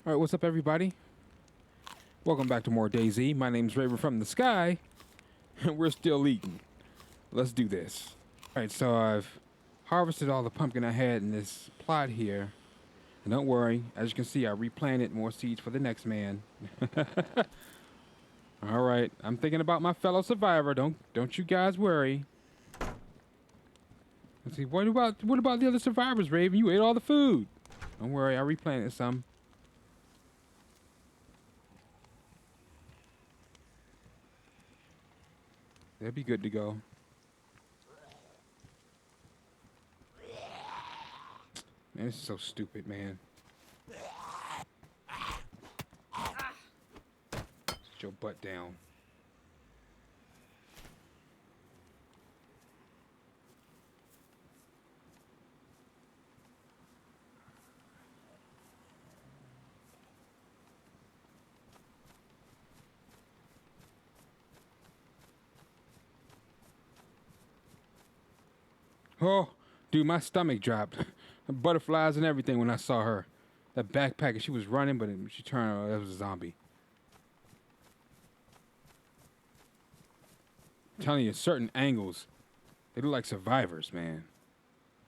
All right, what's up, everybody? Welcome back to more DayZ. My name's Raven from the sky, and we're still eating. Let's do this. All right, so I've harvested all the pumpkin I had in this plot here. And don't worry, as you can see, I replanted more seeds for the next man. All right, I'm thinking about my fellow survivor. Don't you guys worry. Let's see, what about the other survivors, Raven? You ate all the food. Don't worry, I replanted some. They'll be good to go. Man, this is so stupid, man. Sit your butt down. Oh, dude, my stomach dropped. Butterflies and everything when I saw her. That backpack, and she was running, but she turned, that was a zombie. I'm telling you, certain angles, they look like survivors, man.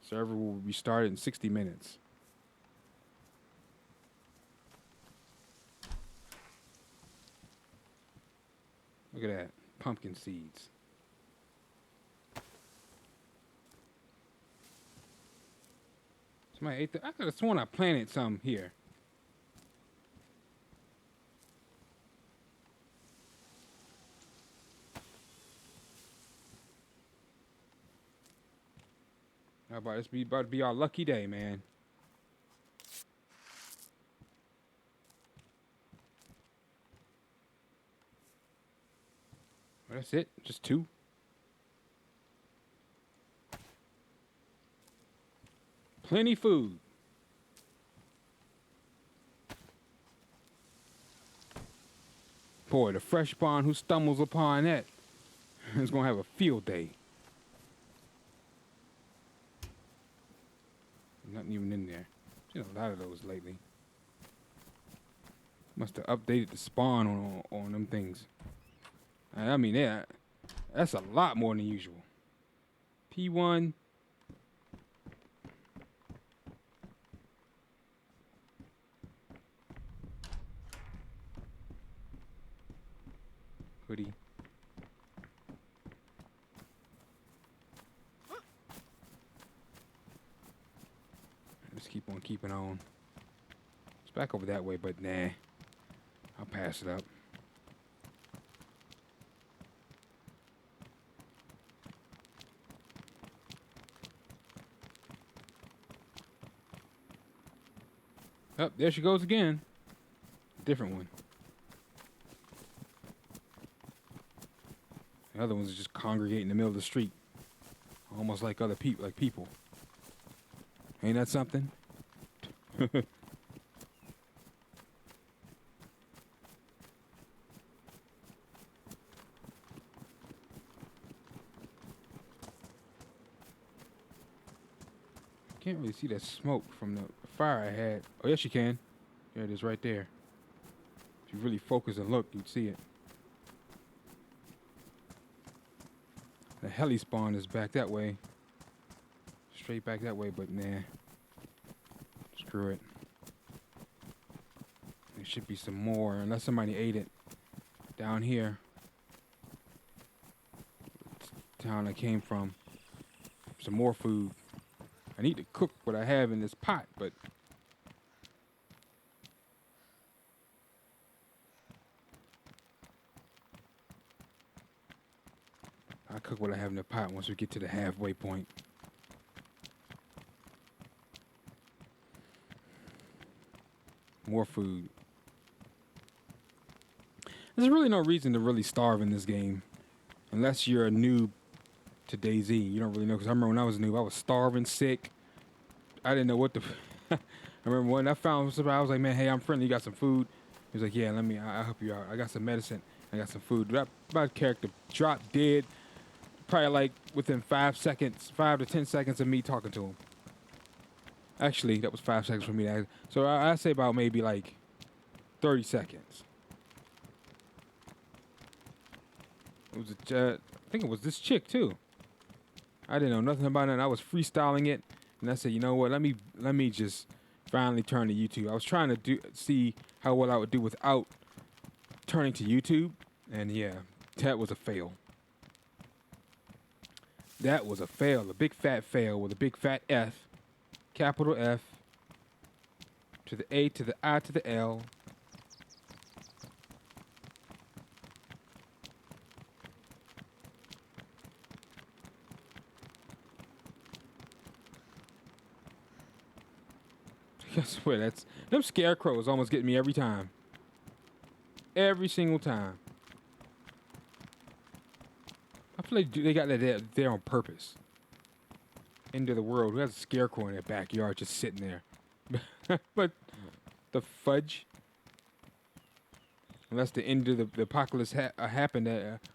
Server will be started in 60 minutes. Look at that. Pumpkin seeds. Somebody ate I could have sworn I planted some here. How about this? About to be our lucky day, man. Well, that's it. Just two. Plenty food. Boy, the fresh spawn who stumbles upon that is gonna have a field day. Nothing even in there. Seen a lot of those lately. Must have updated the spawn on them things. I mean, yeah, that's a lot more than usual. P1. Hoodie. Just keep on keeping on. It's back over that way, but nah. I'll pass it up. Oh, there she goes again. Different one. The other ones just congregate in the middle of the street. Almost like other people, like people. Ain't that something? Can't really see that smoke from the fire I had. Oh, yes, you can. There it is right there. If you really focus and look, you'd see it. The heli spawn is back that way. Straight back that way, but nah. Screw it. There should be some more, unless somebody ate it. Down here. The town I came from. Some more food. I need to cook what I have in this pot, but I'll cook what I have in the pot once we get to the halfway point. More food. There's really no reason to really starve in this game. Unless you're a noob to DayZ. You don't really know, because I remember when I was a noob, I was starving, sick. I didn't know what the... I remember when I found somebody, I was like, man, hey, I'm friendly, you got some food? He was like, yeah, I'll help you out. I got some medicine, I got some food. My character dropped dead, probably like within 5 to 10 seconds of me talking to him. Actually, that was 5 seconds for me. So I say about maybe like 30 seconds. It was I think it was this chick too. I didn't know nothing about it. I was freestyling it, and I said, you know what? Let me just finally turn to YouTube. I was trying to see how well I would do without turning to YouTube, and yeah, that was a fail. That was a fail, a big fat fail with a big fat F, capital F, to the A to the I to the L. I swear, them scarecrows almost get me every time. Every single time. I feel like they got that there on purpose. End of the world. Who has a scarecrow in their backyard just sitting there? But the fudge. Unless the end of the apocalypse happened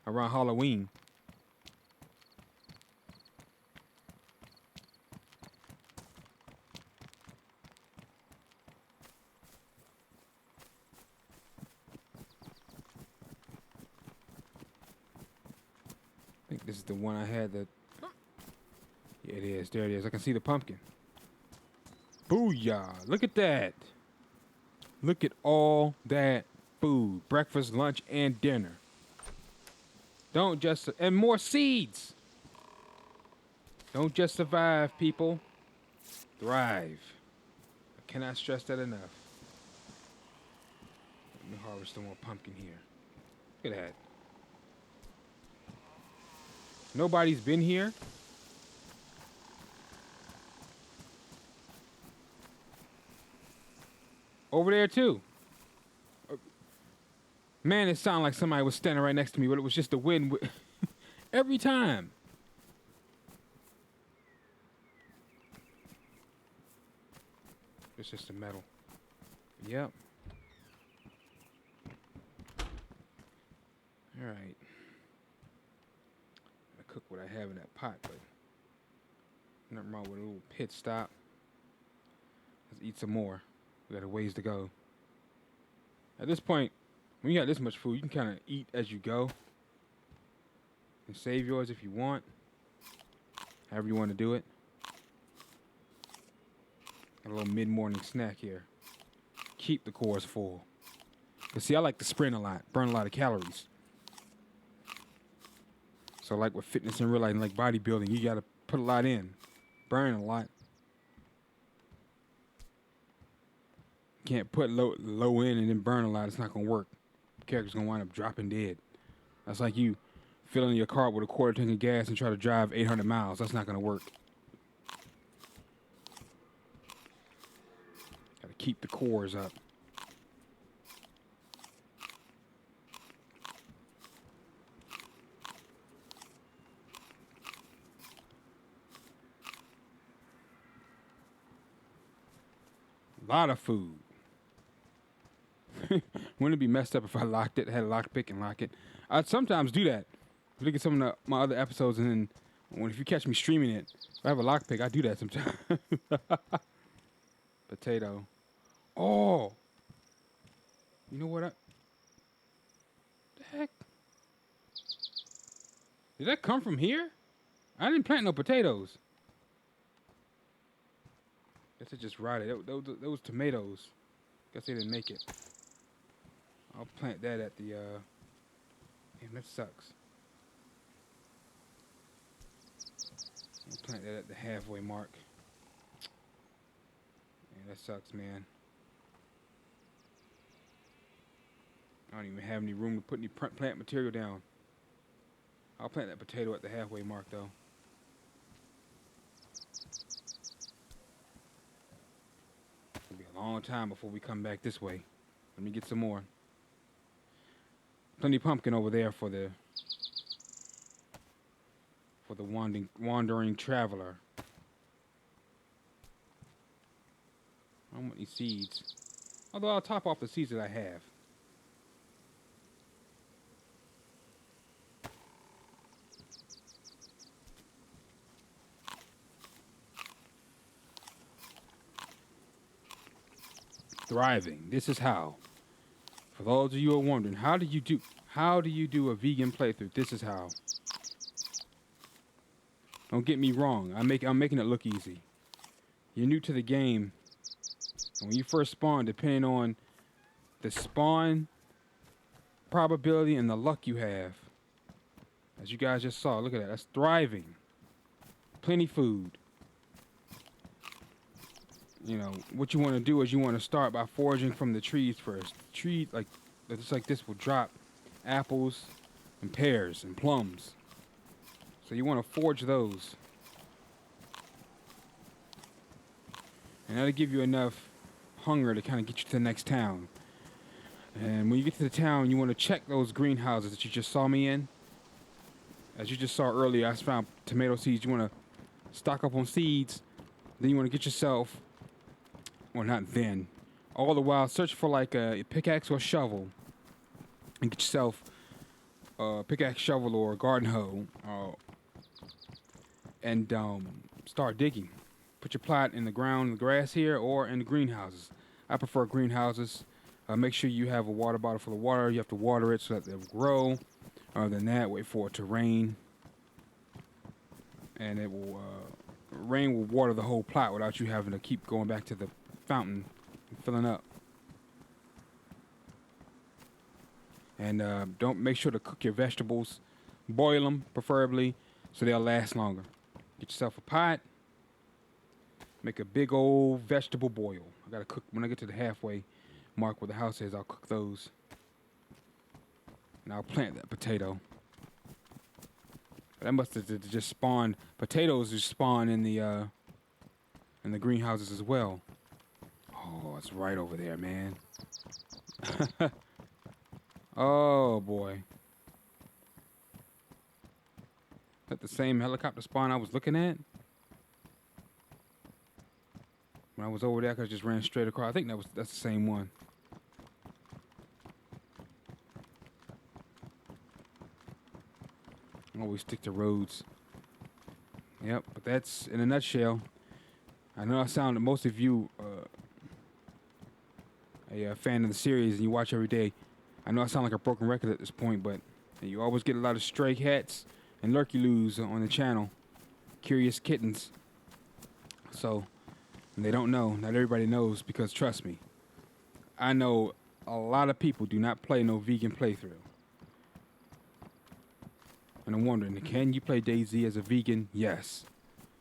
around Halloween. I think this is the one I had that. Yeah, it is. There it is. I can see the pumpkin. Booyah. Look at that. Look at all that food. Breakfast, lunch, and dinner. Don't just... And more seeds. Don't just survive, people. Thrive. I cannot stress that enough. Let me harvest some more pumpkin here. Look at that. Nobody's been here. Over there, too. Man, it sounded like somebody was standing right next to me, but it was just the wind. Every time. It's just the metal. Yep. All right. I cook what I have in that pot, but nothing wrong with a little pit stop. Let's eat some more. We got a ways to go. At this point, when you got this much food, you can kind of eat as you go. And save yours if you want. However you want to do it. A little mid-morning snack here. Keep the cores full. But see, I like to sprint a lot, burn a lot of calories. So like with fitness and real life, like bodybuilding, you got to put a lot in. Burn a lot. Can't put low in and then burn a lot. It's not going to work. The character's going to wind up dropping dead. That's like you filling your car with a quarter tank of gas and try to drive 800 miles. That's not going to work. Got to keep the cores up. A lot of food. Wouldn't it be messed up if I locked it, had a lockpick and lock it? I'd sometimes do that. Look at some of my other episodes, and then if you catch me streaming it, if I have a lockpick, I do that sometimes. Potato. Oh! You know what? The heck? Did that come from here? I didn't plant no potatoes. Guess it just rotted. Those tomatoes. Guess they didn't make it. I'll plant that at the, damn, that sucks. I'll plant that at the halfway mark. Man, that sucks, man. I don't even have any room to put any plant material down. I'll plant that potato at the halfway mark, though. It'll be a long time before we come back this way. Let me get some more. Plenty of pumpkin over there for the wandering traveler. I don't want any seeds. Although I'll top off the seeds that I have. Thriving. This is how. For those of you who are wondering, how do you do a vegan playthrough? This is how. Don't get me wrong. I'm making it look easy. You're new to the game, and when you first spawn, depending on the spawn probability and the luck you have, as you guys just saw, look at that. That's thriving. Plenty food. You know, what you want to do is you want to start by foraging from the trees first. Trees like just like this will drop apples and pears and plums. So you want to forage those. And that'll give you enough hunger to kind of get you to the next town. And when you get to the town, you want to check those greenhouses that you just saw me in. As you just saw earlier, I found tomato seeds. You want to stock up on seeds. Then you want to get yourself, well, not then, all the while search for like a pickaxe or a shovel. And get yourself a pickaxe, shovel, or a garden hoe. And start digging. Put your plot in the ground, in the grass here, or in the greenhouses. I prefer greenhouses. Make sure you have a water bottle full of water. You have to water it so that it will grow. Other than that, wait for it to rain. And it will, rain will water the whole plot without you having to keep going back to the fountain and filling up. And don't make sure to cook your vegetables. Boil them, preferably, so they'll last longer. Get yourself a pot. Make a big old vegetable boil. I gotta cook when I get to the halfway mark where the house is. I'll cook those, and I'll plant that potato. That must have just spawned. Potatoes just spawn in the greenhouses as well. Oh, it's right over there, man. Oh boy. Is that the same helicopter spawn I was looking at? When I was over there, I just ran straight across. I think that's the same one. I always stick to roads. Yep, but that's in a nutshell. I know I sound to most of you a fan of the series and you watch every day. I know I sound like a broken record at this point, but you always get a lot of stray cats and lurky-loos on the channel. Curious kittens. So, and they don't know. Not everybody knows, because trust me, I know a lot of people do not play no vegan playthrough. And I'm wondering, can you play DayZ as a vegan? Yes.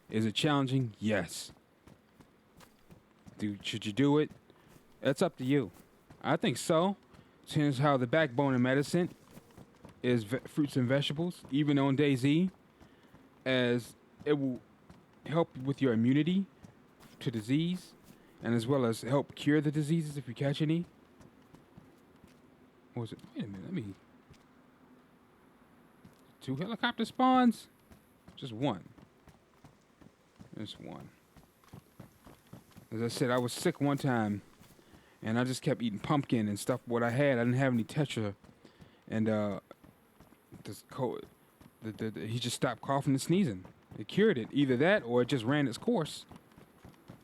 Is it challenging? Yes. Should you do it? It's up to you. I think so. Since how the backbone of medicine is fruits and vegetables, even on DayZ, as it will help with your immunity to disease, and as well as help cure the diseases if you catch any. What was it? Wait a minute, let me... 2 helicopter spawns? Just one. Just one. As I said, I was sick one time, and I just kept eating pumpkin and stuff. What I had, I didn't have any tetra, and he just stopped coughing and sneezing. It cured it. Either that, or it just ran its course.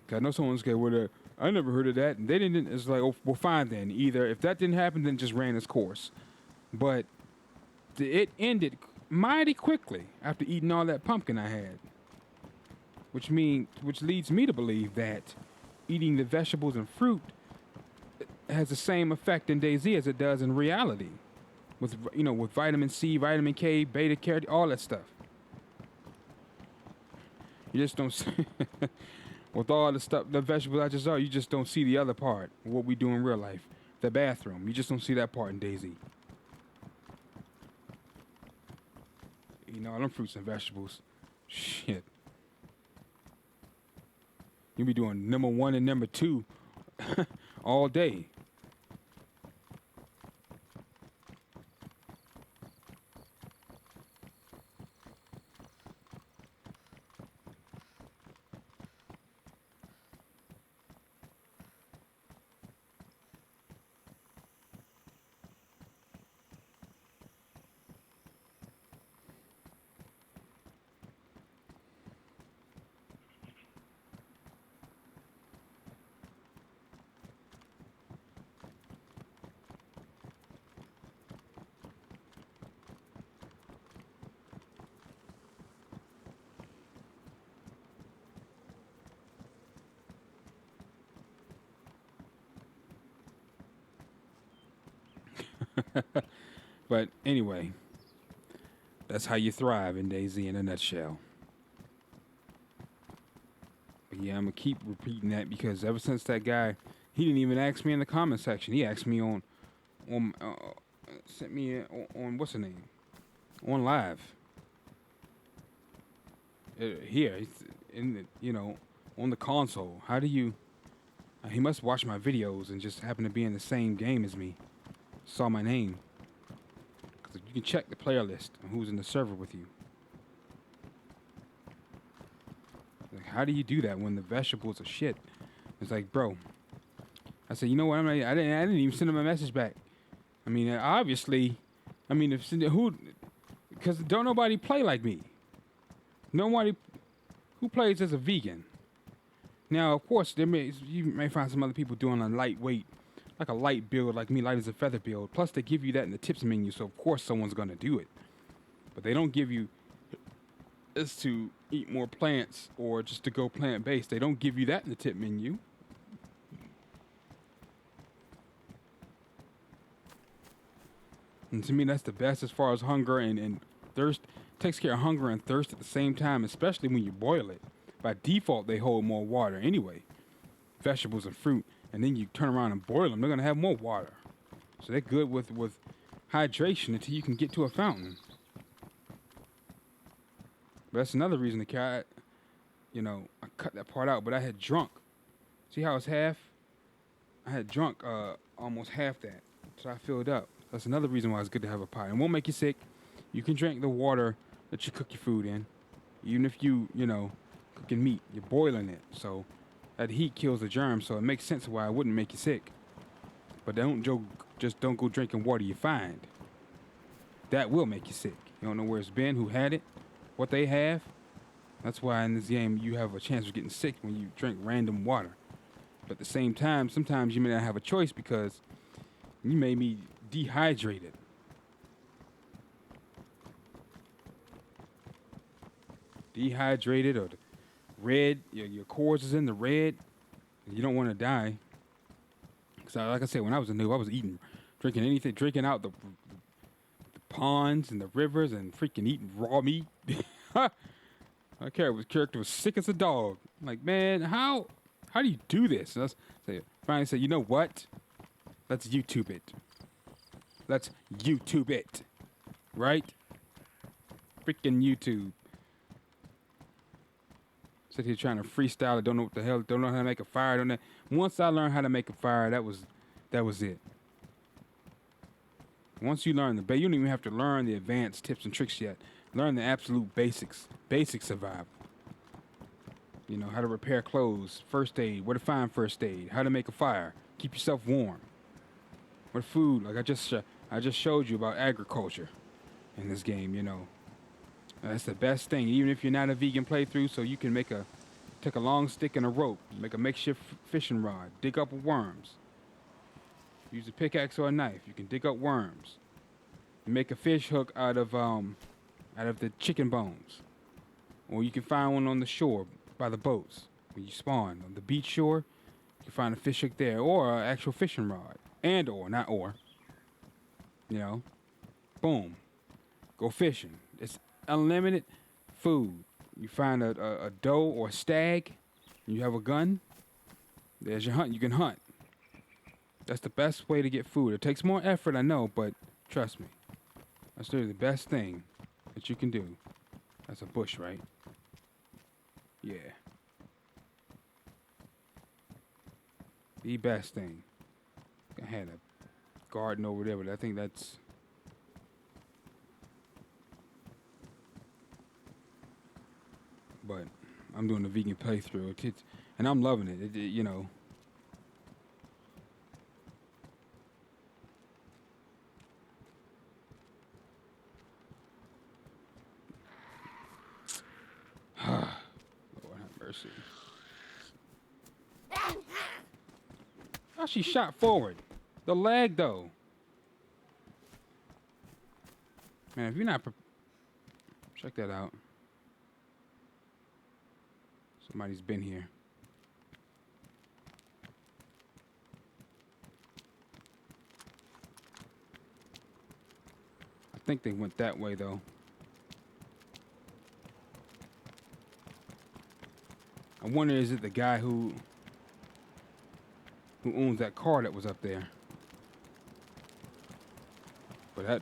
'Cause I know someone's going, well, I never heard of that, and they didn't. It's like, oh, well, fine then. Either if that didn't happen, then it just ran its course. But it ended mighty quickly after eating all that pumpkin I had. Which leads me to believe that eating the vegetables and fruit has the same effect in DayZ as it does in reality. With vitamin C, vitamin K, beta carotene, all that stuff. You just don't see with all the stuff, the vegetables I just saw, you just don't see the other part, what we do in real life. The bathroom. You just don't see that part in DayZ. All them fruits and vegetables. Shit. You be doing number 1 and number 2 all day. But anyway, that's how you thrive in DayZ in a nutshell. But yeah, I'm gonna keep repeating that because ever since that guy, he didn't even ask me in the comment section. He asked me on sent me on what's the name on live. Here, it's in the, on the console. How do you? He must watch my videos and just happen to be in the same game as me. Saw my name. Cause you can check the player list and who's in the server with you. Like, how do you do that when the vegetables are shit? It's like, bro. I said, you know what? I didn't even send him a message back. I mean, obviously, I mean, because don't nobody play like me. Nobody who plays as a vegan. Now, of course, you may find some other people doing a lightweight, like a light build, like me, light as a feather build. Plus, they give you that in the tips menu, so of course someone's gonna do it. But they don't give you is to eat more plants or just to go plant-based. They don't give you that in the tip menu. And to me, that's the best as far as hunger and thirst. Takes care of hunger and thirst at the same time, especially when you boil it. By default, they hold more water anyway. Vegetables and fruit. And then you turn around and boil them, they're going to have more water. So they're good with hydration until you can get to a fountain. But that's another reason the cat, I cut that part out, but I had drunk. See how it's half? I had drunk almost half that. So I filled up. That's another reason why it's good to have a pot. It won't make you sick. You can drink the water that you cook your food in. Even if you, cooking meat, you're boiling it. So that heat kills the germs, so it makes sense why it wouldn't make you sick. But don't go drinking water you find. That will make you sick. You don't know where it's been, who had it, what they have. That's why in this game you have a chance of getting sick when you drink random water. But at the same time, sometimes you may not have a choice because you may be dehydrated. Dehydrated or the red, your cores is in the red. You don't want to die. So like I said, when I was a noob, I was drinking anything, drinking out the ponds and the rivers and freaking eating raw meat. My character was sick as a dog. I'm like, man, how do you do this? And I finally said, you know what? Let's YouTube it. Let's YouTube it. Right? Freaking YouTube. Sit here trying to freestyle it, don't know what the hell, don't know how to make a fire, don't know. Once I learned how to make a fire, that was it. Once you learn you don't even have to learn the advanced tips and tricks yet. Learn the absolute basics, basic survival. How to repair clothes, first aid, where to find first aid, how to make a fire, keep yourself warm. What food, like I just showed you about agriculture in this game, That's the best thing, even if you're not a vegan playthrough, so you can take a long stick and a rope, make a makeshift fishing rod, dig up worms. Use a pickaxe or a knife, you can dig up worms. Make a fish hook out of the chicken bones. Or you can find one on the shore by the boats when you spawn. On the beach shore, you can find a fish hook there, or an actual fishing rod. Not or. Boom. Go fishing. It's unlimited food. You find a doe or a stag, you have a gun, there's your hunt. You can hunt. That's the best way to get food. It takes more effort, I know, but trust me. That's literally the best thing that you can do. That's a bush, right? Yeah. The best thing. I had a garden over there, but I think that's... But I'm doing the vegan playthrough, and I'm loving it. Lord have mercy. Oh, she shot forward. The leg, though. Man, if you're not... Check that out. Somebody's been here. think they went that way though. I wonder, is it the guy who owns that car that was up there? But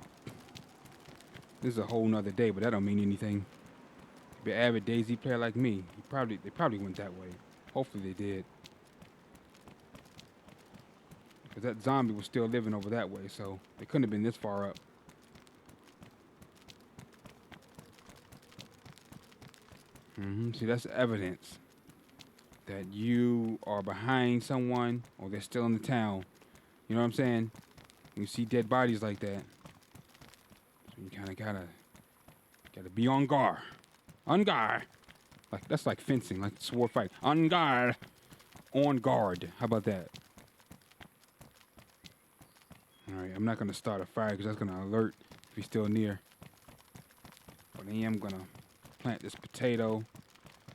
this is a whole nother day, but that don't mean anything. Be an avid DayZ player like me, they probably went that way. Hopefully they did. Because that zombie was still living over that way, so they couldn't have been this far up. See, that's evidence that you are behind someone or they're still in the town. You know what I'm saying? When you see dead bodies like that, so you kind of gotta be on guard. On guard. Like, that's like fencing, like sword fight. On guard. On guard. How about that? All right, I'm not gonna start a fire because that's gonna alert if he's still near. But I am gonna plant this potato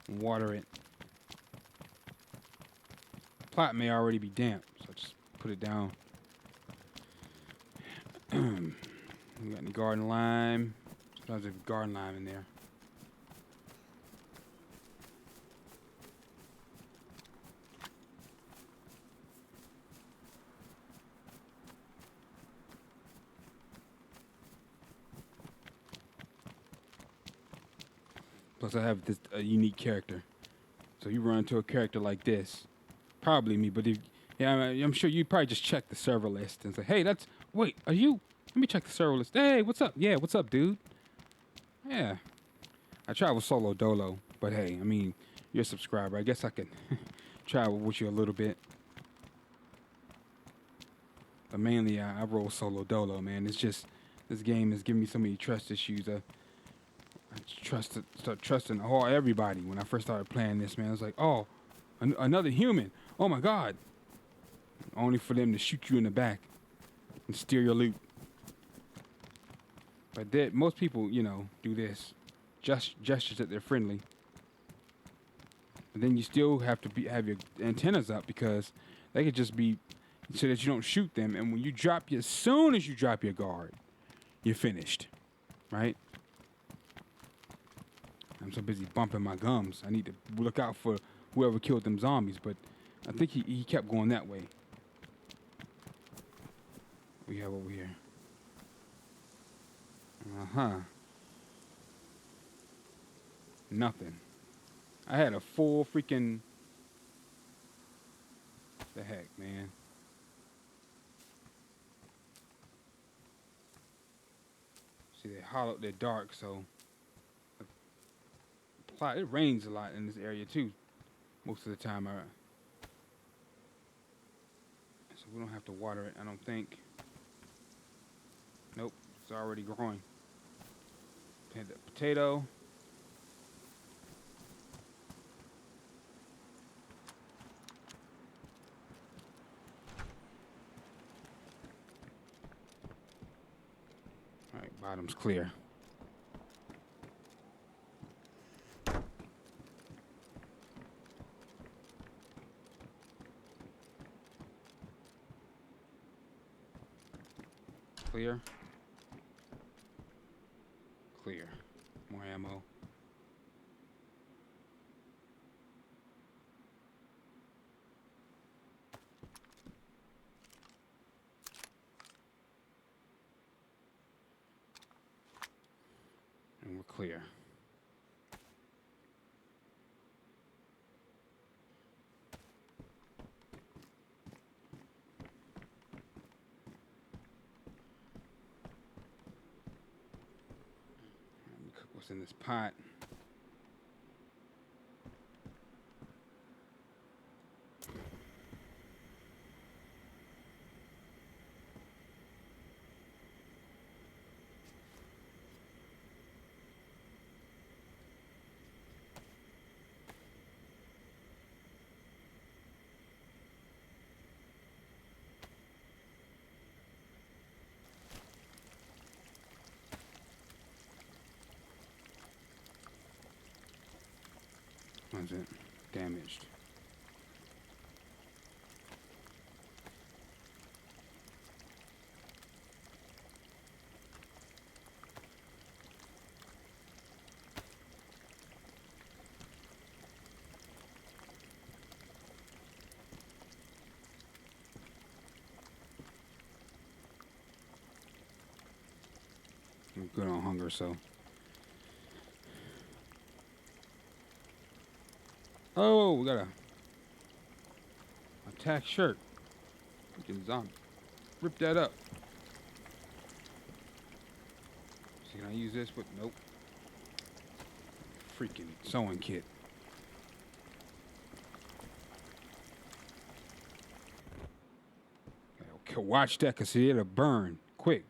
and water it. Plot may already be damp, so just put it down. You got any garden lime? Sometimes there's garden lime in there. Plus, I have a unique character. So you run into a character like this, probably me. But I'm sure you probably just check the server list and say, "Hey, wait, are you? Let me check the server list. Hey, what's up? Yeah, what's up, dude? Yeah, I travel solo dolo, but hey, I mean, you're a subscriber. I guess I can travel with you a little bit. But mainly, I roll solo dolo, man. It's just this game has given me so many trust issues. I start trusting everybody. When I first started playing this, man, I was like, oh, another human. Oh my God. Only for them to shoot you in the back and steal your loot. But most people, do this. Gestures that they're friendly. But then you still have to have your antennas up because they could just be so that you don't shoot them. And when as soon as you drop your guard, you're finished, right? I'm so busy bumping my gums. I need to look out for whoever killed them zombies, but I think he kept going that way. What we have over here? Nothing. I had a full freaking... The heck, man. See, they're dark, so... It rains a lot in this area too, most of the time. So we don't have to water it, I don't think. Nope, it's already growing. Plant that potato. All right, bottom's clear. Clear. Clear. More ammo. And we're clear. What's in this pot? What's it? Damaged. I'm good on hunger, so. Oh, we got a attack shirt. Freaking zombie. Rip that up. So can I use this? But nope. Freaking sewing kit. Okay, watch that, cause see, it'll burn quick.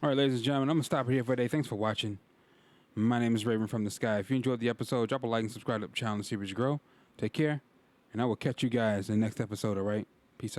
All right, ladies and gentlemen, I'm going to stop it here for today. Thanks for watching. My name is Raven from the Sky. If you enjoyed the episode, drop a like and subscribe to the channel to see us grow. Take care, and I will catch you guys in the next episode, all right? Peace out.